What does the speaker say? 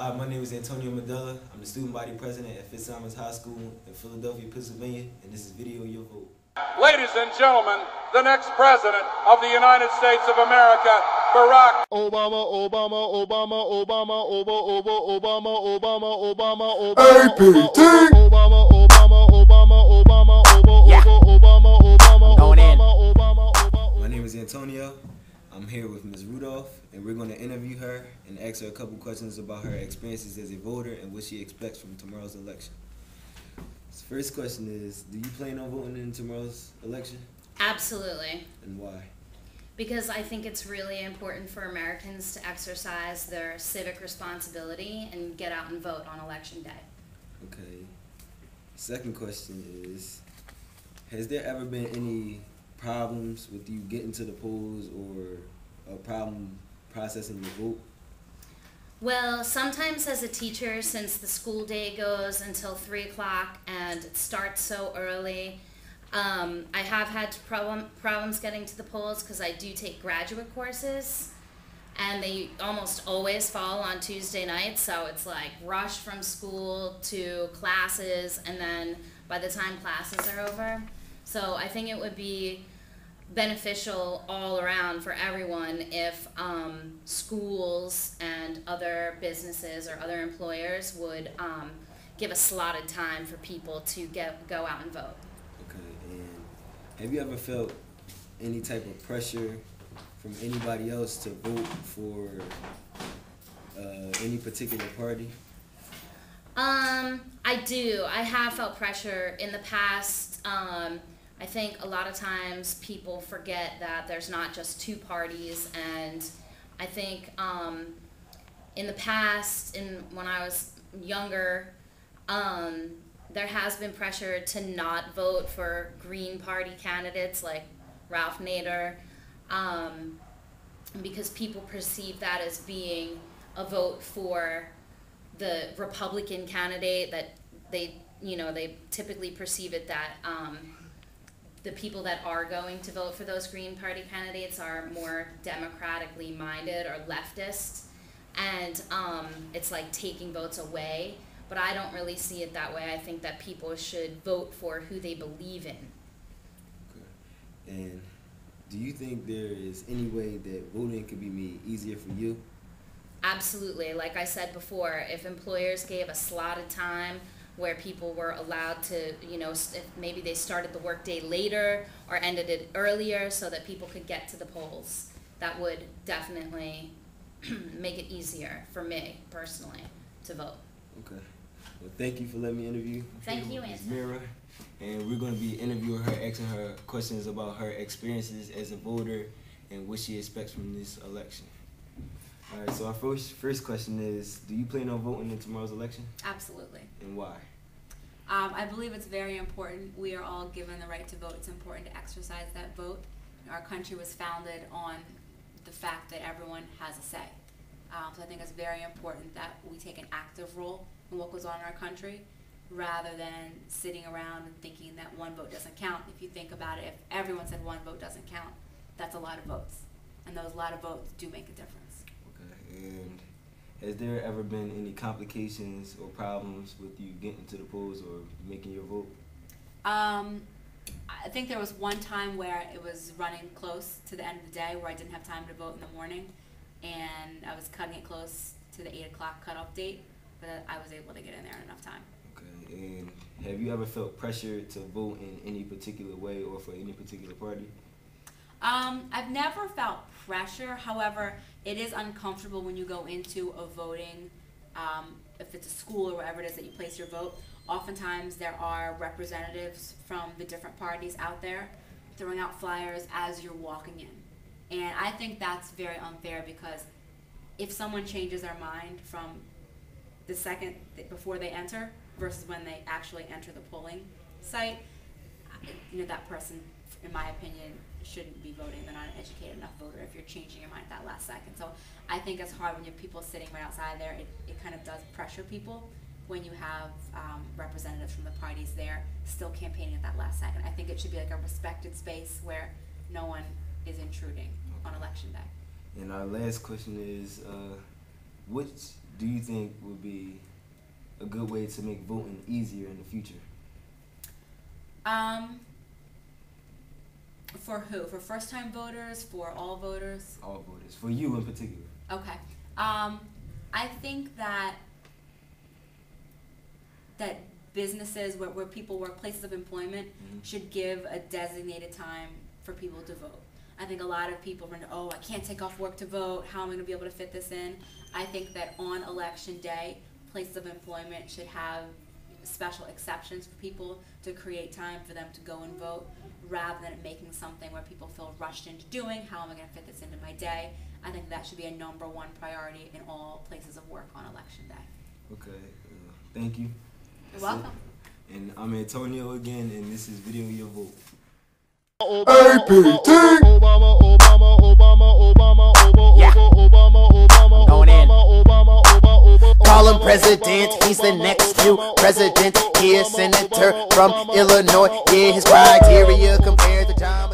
Hi, my name is Antonio Medella. I'm the student body president at Fitz-simon High School in Philadelphia, Pennsylvania, and this is Video Your Vote. Ladies and gentlemen, the next president of the United States of America, Barack Obama, Obama, Obama, Obama, Obama, Obama, Obama, Obama, Obama, APT. Obama, Obama, Obama, Obama, Obama, Obama, going in. Obama. My name is Antonio. I'm here with Ms. Rudolph, and we're going to interview her and ask her a couple questions about her experiences as a voter and what she expects from tomorrow's election. So first question is, do you plan on voting in tomorrow's election? Absolutely. And why? Because I think it's really important for Americans to exercise their civic responsibility and get out and vote on election day. Okay. Second question is, has there ever been any problems with you getting to the polls or a problem processing your vote? Well, sometimes as a teacher, since the school day goes until 3 o'clock and it starts so early, I have had problems getting to the polls because I do take graduate courses, and they almost always fall on Tuesday nights, so it's like rush from school to classes, and then by the time classes are over. So I think it would be beneficial all around for everyone if schools and other businesses or other employers would give a slotted time for people to go out and vote. Okay, and have you ever felt any type of pressure from anybody else to vote for any particular party? I do. I have felt pressure in the past. I think a lot of times people forget that there's not just two parties, and I think in the past, when I was younger, there has been pressure to not vote for Green Party candidates like Ralph Nader, because people perceive that as being a vote for the Republican candidate, that they typically perceive it that the people that are going to vote for those Green Party candidates are more democratically minded or leftist, and it's like taking votes away. But I don't really see it that way. I think that people should vote for who they believe in. Okay. And do you think there is any way that voting could be made easier for you? Absolutely. Like I said before, if employers gave a slotted time where people were allowed to, if maybe they started the workday later or ended it earlier so that people could get to the polls, that would definitely make it easier for me personally to vote. Okay. Well, thank you for letting me interview. Thank you, Ms. Anthony. Mira. And we're going to be interviewing her, asking her questions about her experiences as a voter and what she expects from this election. All right, so our first question is, do you plan on voting in tomorrow's election? Absolutely. And why? I believe it's very important. We are all given the right to vote. It's important to exercise that vote. Our country was founded on the fact that everyone has a say. So I think it's very important that we take an active role in what goes on in our country, rather than sitting around and thinking that one vote doesn't count. If you think about it, if everyone said one vote doesn't count, that's a lot of votes. And those lot of votes do make a difference. Okay, and has there ever been any complications or problems with you getting to the polls or making your vote? I think there was one time where it was running close to the end of the day where I didn't have time to vote in the morning, and I was cutting it close to the 8 o'clock cutoff date, but I was able to get in there in enough time. Okay, and have you ever felt pressure to vote in any particular way or for any particular party? I've never felt pressure. However, it is uncomfortable when you go into a voting, if it's a school or wherever it is that you place your vote. Oftentimes there are representatives from the different parties out there throwing out flyers as you're walking in. And I think that's very unfair, because if someone changes their mind from the second before they enter versus when they actually enter the polling site, that person, in my opinion, shouldn't be voting. They're not an educated enough voter if you're changing your mind at that last second. So I think it's hard when you have people sitting right outside there. It kind of does pressure people when you have representatives from the parties there still campaigning at that last second. I think it should be like a respected space where no one is intruding on election day. And our last question is, which do you think would be a good way to make voting easier in the future? For who? For first-time voters? For all voters? All voters. For you in particular. Okay. I think that businesses where people work, places of employment, should give a designated time for people to vote. I think a lot of people run, oh, I can't take off work to vote. How am I going to be able to fit this in? I think that on election day, places of employment should have special exceptions for people to create time for them to go and vote, rather than it making something where people feel rushed into doing. How am I going to fit this into my day? I think that should be a #1 priority in all places of work on election day. Okay, thank you. You're welcome. And I'm Antonio again, and this is Video Your Vote. APT. Yeah. Going in. Call him president, he's the next new president. He a senator from Illinois. Yeah, his criteria compared to John.